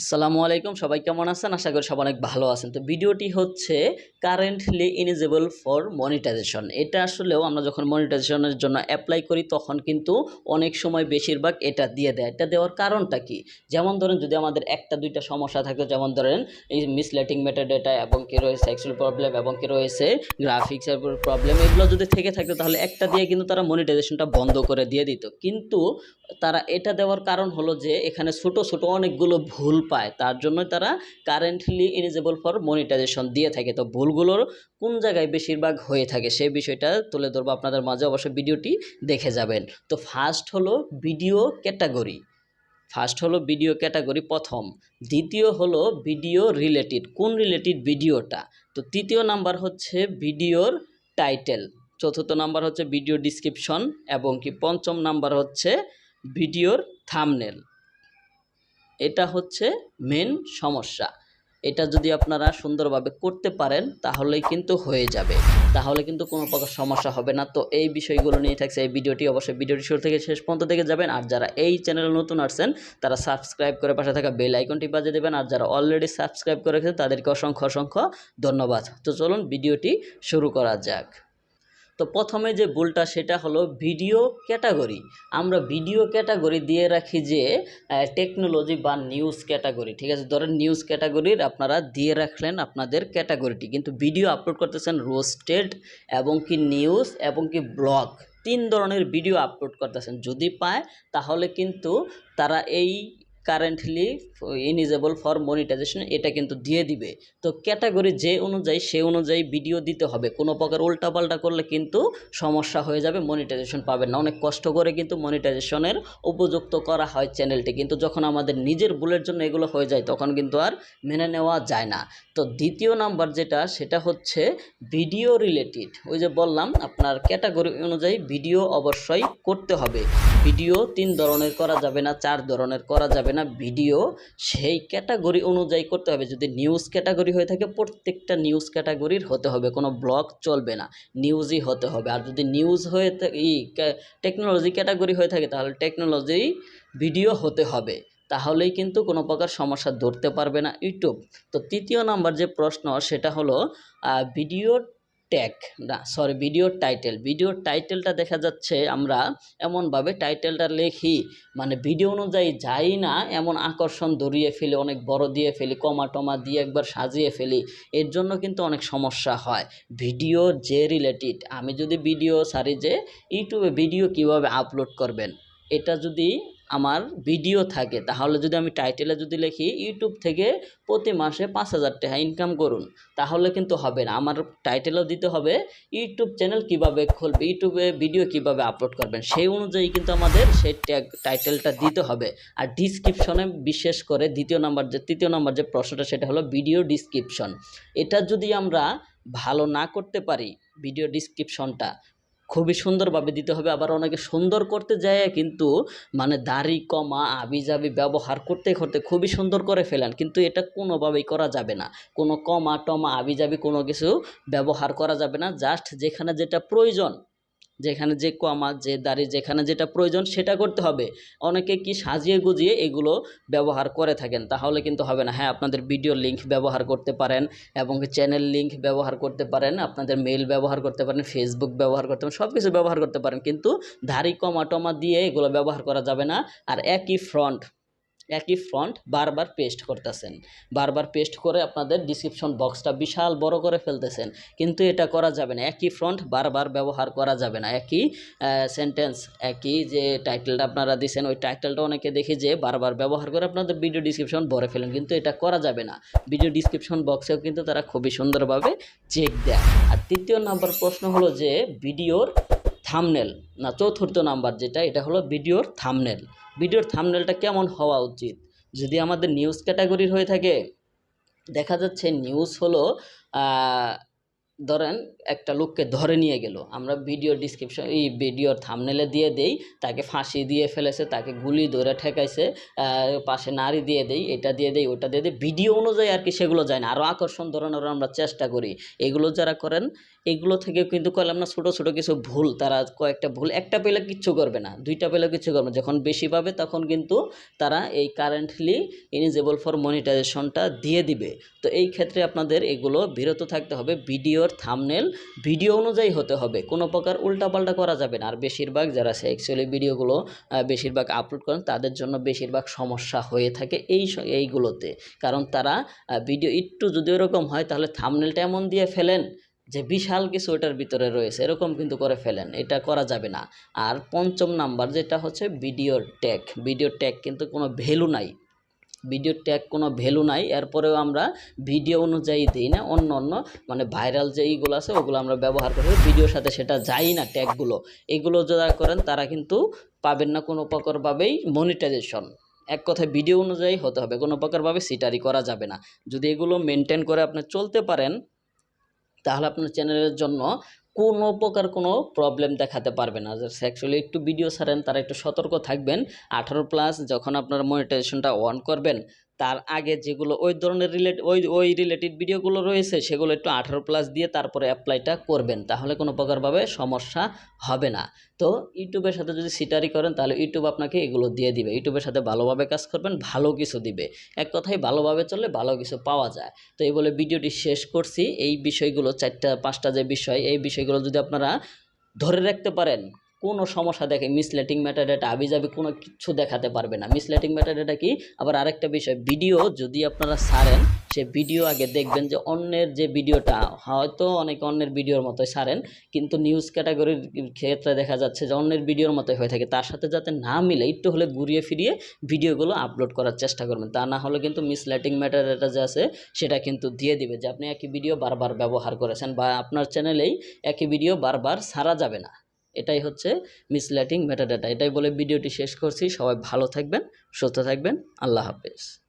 আসসালামু আলাইকুম, সবাই কেমন আছেন? আশা করি সবাই অনেক ভালো আছেন। তো ভিডিওটি হচ্ছে কারেন্টলি ইলিজিবল ফর মনিটাইজেশন। এটা আসলেও আমরা যখন মনিটাইজেশনের জন্য অ্যাপ্লাই করি তখন কিন্তু অনেক সময় বেশিরভাগ এটা দিয়ে দেয়। এটা দেওয়ার কারণটা কি? যেমন ধরেন যদি আমাদের একটা দুইটা সমস্যা থাকে, যেমন ধরেন এই মিসলেটিং মেটাডেটা এবং কি রয়েছে সেক্সুয়াল প্রবলেম এবং কি রয়েছে গ্রাফিক্সের প্রবলেম, এগুলো যদি থেকে থাকতো তাহলে একটা দিয়ে কিন্তু তারা মনিটাইজেশনটা বন্ধ করে দিয়ে দিত। কিন্তু তারা এটা দেওয়ার কারণ হলো যে এখানে ছোট ছোট অনেকগুলো ভুল পায়, তার জন্যই তারা কারেন্টলি এলিজিবল ফর মনিটাইজেশন দিয়ে থাকে। তো ভুলগুলোর কোন জায়গায় বেশিরভাগ হয়ে থাকে সেই বিষয়টা তুলে ধরবো আপনাদের মাঝে, অবশ্যই ভিডিওটি দেখে যাবেন। তো ফার্স্ট হলো ভিডিও ক্যাটাগরি, প্রথম। দ্বিতীয় হলো ভিডিও রিলেটেড, কোন রিলেটেড ভিডিওটা। তো তৃতীয় নাম্বার হচ্ছে ভিডিওর টাইটেল, চতুর্থ নাম্বার হচ্ছে ভিডিও ডিসক্রিপশন এবং কি পঞ্চম নাম্বার হচ্ছে ভিডিওর থাম্বনেল। এটা হচ্ছে মেন সমস্যা। এটা যদি আপনারা সুন্দরভাবে করতে পারেন তাহলেই কিন্তু হয়ে যাবে, তাহলে কিন্তু কোনো প্রকার সমস্যা হবে না। তো এই বিষয়গুলো নিয়ে থাকছে এই ভিডিওটি, অবশ্যই ভিডিওটি শুরু থেকে শেষ পর্যন্ত দেখে যাবেন। আর যারা এই চ্যানেলে নতুন আসছেন তারা সাবস্ক্রাইব করে পাশে থাকা বেল আইকনটি বাজিয়ে দেবেন, আর যারা অলরেডি সাবস্ক্রাইব করে রেখেছেন তাদেরকে অসংখ্য অসংখ্য ধন্যবাদ। তো চলুন ভিডিওটি শুরু করা যাক। তো প্রথমে যে ভুলটা সেটা হলো ভিডিও ক্যাটাগরি। আমরা ভিডিও ক্যাটাগরি দিয়ে রাখি যে টেকনোলজি বা নিউজ ক্যাটাগরি, ঠিক আছে, ধরেন নিউজ ক্যাটাগরির আপনারা দিয়ে রাখলেন আপনাদের ক্যাটাগরিটি, কিন্তু ভিডিও আপলোড করতেছেন রোস্টেড এবং কি নিউজ এবং কি ব্লগ, 3 ধরনের ভিডিও আপলোড করতেছেন। যদি পায় তাহলে কিন্তু তারা এই কারেন্টলি ইনিজেবল ফর মনিটাইজেশন এটা কিন্তু দিয়ে দিবে। তো ক্যাটাগরি যে অনুযায়ী সে অনুযায়ী ভিডিও দিতে হবে, কোনো প্রকার উল্টাপাল্টা করলে কিন্তু সমস্যা হয়ে যাবে, মনিটাইজেশন পাবেন না। অনেক কষ্ট করে কিন্তু মনিটাইজেশনের উপযুক্ত করা হয় চ্যানেলটি, কিন্তু যখন আমাদের নিজের ভুলের জন্য এগুলো হয়ে যায় তখন কিন্তু আর মেনে নেওয়া যায় না। তো দ্বিতীয় নাম্বার যেটা সেটা হচ্ছে ভিডিও রিলেটেড, ওই যে বললাম আপনার ক্যাটাগরি অনুযায়ী ভিডিও অবশ্যই করতে হবে। ভিডিও 3 ধরনের করা যাবে না, 4 ধরনের করা যাবে না, ভিডিও সেই ক্যাটাগরি অনুযায়ী করতে হবে। যদি নিউজ ক্যাটাগরি হয়ে থাকে প্রত্যেকটা নিউজ ক্যাটাগরির হতে হবে, কোনো ব্লগ চলবে না, নিউজই হতে হবে। আর যদি নিউজ হয়ে টেকনোলজি ক্যাটাগরি হয়ে থাকে তাহলে টেকনোলজি ভিডিও হতে হবে, তাহলেই কিন্তু কোনো প্রকার সমস্যা ধরতে পারবে না ইউটিউব। তো তৃতীয় নাম্বার যে প্রশ্ন সেটা হলো ভিডিও ট্যাগ, না সরি ভিডিওর টাইটেল। ভিডিওর টাইটেলটা দেখা যাচ্ছে আমরা এমনভাবে টাইটেলটা লিখি মানে ভিডিও অনুযায়ী যাই না, এমন আকর্ষণ ধরিয়ে ফেলি, অনেক বড় দিয়ে ফেলি, কমা টমা দিয়ে একবার সাজিয়ে ফেলি, এর জন্য কিন্তু অনেক সমস্যা হয়। ভিডিও যে রিলেটেড, আমি যদি ভিডিও সারি যে ইউটিউবে ভিডিও কিভাবে আপলোড করবেন, এটা যদি আমার ভিডিও থাকে তাহলে যদি আমি টাইটেলে যদি লিখি ইউটিউব থেকে প্রতি মাসে 5,000 টাকা ইনকাম করুন, তাহলে কিন্তু হবে না। আমার টাইটেলও দিতে হবে ইউটিউব চ্যানেল কিভাবে খুলবে, ইউটিউবে ভিডিও কিভাবে আপলোড করবেন, সেই অনুযায়ী কিন্তু আমাদের সেই টাইটেলটা দিতে হবে। আর ডিসক্রিপশনে বিশেষ করে তৃতীয় নাম্বার যে প্রশ্নটা সেটা হলো ভিডিও ডিসক্রিপশন। এটা যদি আমরা ভালো না করতে পারি, ভিডিও ডিসক্রিপশনটা খুবই সুন্দরভাবে দিতে হবে। আবার অনেকে সুন্দর করতে যায় কিন্তু মানে দাড়ি কমা আবিজাবি ব্যবহার করতে করতে খুবই সুন্দর করে ফেলেন, কিন্তু এটা কোনোভাবেই করা যাবে না। কোনো কমা টমা আবিজাবি কোনো কিছু ব্যবহার করা যাবে না। জাস্ট যেখানে যেটা প্রয়োজন, যেখানে যে কমা যে দাড়ি যেখানে যেটা প্রয়োজন সেটা করতে হবে। অনেকে কি সাজিয়ে গুজিয়ে এগুলো ব্যবহার করে থাকেন, তাহলে কিন্তু হবে না। হ্যাঁ, আপনাদের ভিডিও লিঙ্ক ব্যবহার করতে পারেন এবং চ্যানেল লিঙ্ক ব্যবহার করতে পারেন, আপনাদের মেল ব্যবহার করতে পারেন, ফেসবুক ব্যবহার করতে পারেন, সব কিছু ব্যবহার করতে পারেন, কিন্তু দাড়ি কমা টমা দিয়ে এগুলো ব্যবহার করা যাবে না। আর একই ফ্রন্ট বারবার পেস্ট করতেছেন, বারবার পেস্ট করে আপনাদের ডিসক্রিপশন বক্সটা বিশাল বড় করে ফেলতেছেন, কিন্তু এটা করা যাবে না। একই ফ্রন্ট বারবার ব্যবহার করা যাবে না, একই সেন্টেন্স, একই যে টাইটেলটা আপনারা দিয়েছেন ওই টাইটেলটা অনেকে দেখি যে বারবার ব্যবহার করে আপনাদের ভিডিও ডিসক্রিপশন ভরে ফেলেন, কিন্তু এটা করা যাবে না। ভিডিও ডিসক্রিপশন বক্সেও কিন্তু তারা খুবই সুন্দরভাবে চেক দেয়। আর তৃতীয় নাম্বার প্রশ্ন হলো যে ভিডিওর থাম্বনেল, না চতুর্থ নাম্বার যেটা এটা হলো ভিডিওর থাম্বনেল। ভিডিওর থাম্বনেলটা কেমন হওয়া উচিত? যদি আমাদের নিউজ ক্যাটাগরির হয়ে থাকে, দেখা যাচ্ছে নিউজ হলো ধরেন একটা লোককে ধরে নিয়ে গেল, আমরা ভিডিও ডিসক্রিপশন এই ভিডিওর থাম্বনেলে দিয়ে দেই তাকে ফাঁসি দিয়ে ফেলেছে, তাকে গুলি ধরে ঠেকাইছে, পাশে নারী দিয়ে দেই, এটা দিয়ে দেই ওটা দিয়ে দেই, ভিডিও অনুযায়ী আর কি সেগুলো যায় না, আরও আকর্ষণ ধরনের আমরা চেষ্টা করি। এগুলো যারা করেন এগুলো থেকে কিন্তু করলাম না ছোট ছোট কিছু ভুল, তারা কয়েকটা ভুল, একটা পেলে কিচ্ছু করবে না, দুইটা পেলে কিচ্ছু করবে না, যখন বেশি পাবে তখন কিন্তু তারা এই কারেন্টলি ইনিজেবল ফর মনিটাইজেশনটা দিয়ে দিবে। তো এই ক্ষেত্রে আপনাদের এগুলো বিরত থাকতে হবে। ভিডিওর থাম্বনেল ভিডিও অনুযায়ী হতে হবে, কোনো প্রকার উল্টাপাল্টা করা যাবে না। আর বেশিরভাগ যারা অ্যাকচুয়ালি ভিডিওগুলো বেশিরভাগ আপলোড করেন তাদের জন্য বেশিরভাগ সমস্যা হয়ে থাকে এইগুলোতে, কারণ তারা ভিডিও একটু যদি এরকম হয় তাহলে থাম্বনেলটা এমন দিয়ে ফেলেন যে বিশাল কিছু ওটার ভিতরে রয়েছে, এরকম কিন্তু করে ফেলেন, এটা করা যাবে না। আর পঞ্চম নাম্বার যেটা হচ্ছে ভিডিওর ট্যাগ, ভিডিওর ট্যাগ কিন্তু কোনো ভ্যালু নাই, ভিডিওর ট্যাগ কোনো ভ্যালু নাই, এরপরেও আমরা ভিডিও অনুযায়ী দিই না, অন্য অন্য মানে ভাইরাল যে এইগুলো আছে ওগুলো আমরা ব্যবহার করি, ভিডিওর সাথে সেটা যাই না ট্যাগগুলো, এগুলো যারা করেন তারা কিন্তু পাবেন না কোনো প্রকারভাবেই মনিটাইজেশন। এক কথায় ভিডিও অনুযায়ী হতে হবে, কোনো প্রকারভাবে সিটারি করা যাবে না। যদি এগুলো মেনটেন করে আপনি চলতে পারেন তাহলে আপনার চ্যানেলের জন্য কোনো প্রকার কোনো প্রবলেম দেখাতে পারবে না। অ্যাকচুয়ালি একটু ভিডিও ছাড়েন তারা একটু সতর্ক থাকবেন। 18+ যখন আপনার মনিটাইজেশনটা অন করবেন তার আগে যেগুলো ওই ধরনের রিলেটেড ভিডিওগুলো রয়েছে সেগুলো একটু 18+ দিয়ে তারপরে অ্যাপ্লাইটা করবেন, তাহলে কোনো প্রকারভাবে সমস্যা হবে না। তো ইউটিউবের সাথে যদি সিটারি করেন তাহলে ইউটিউব আপনাকে এগুলো দিয়ে দিবে, ইউটিউবের সাথে ভালোভাবে কাজ করবেন ভালো কিছু দিবে, এক কথায় ভালোভাবে চললে ভালো কিছু পাওয়া যায়। তো এই বলে ভিডিওটি শেষ করছি। এই বিষয়গুলো 4-5টা যে বিষয়, এই বিষয়গুলো যদি আপনারা ধরে রাখতে পারেন কোনো সমস্যা দেখে মিসলেটিং মেটাডেটা আবিজাবি কোনো কিছু দেখাতে পারবে না। মিসলেটিং মেটাডেটা কি? আবার আরেকটা বিষয়, ভিডিও যদি আপনারা ছাড়েন সে ভিডিও আগে দেখবেন যে অন্যের যে ভিডিওটা হয়তো অনেকে অন্যের ভিডিওর মতোই ছাড়েন, কিন্তু নিউজ ক্যাটাগরির ক্ষেত্রে দেখা যাচ্ছে যে অন্যের ভিডিওর মতোই হয়ে থাকে, তার সাথে যাতে না মিলে একটু হলে ঘুরিয়ে ফিরিয়ে ভিডিওগুলো আপলোড করার চেষ্টা করবেন, তা না হলে কিন্তু মিসলেটিং মেটাডেটা যে আছে সেটা কিন্তু দিয়ে দিবে যে আপনি একই ভিডিও বারবার ব্যবহার করেছেন বা আপনার চ্যানেলেই একই ভিডিও বারবার ছাড়া যাবে না। এটাই হচ্ছে মিসলেটিং মেটাডাটা। এটাই বলে ভিডিওটি শেষ করছি। সবাই ভালো থাকবেন, সুস্থ থাকবেন। আল্লাহ হাফেজ।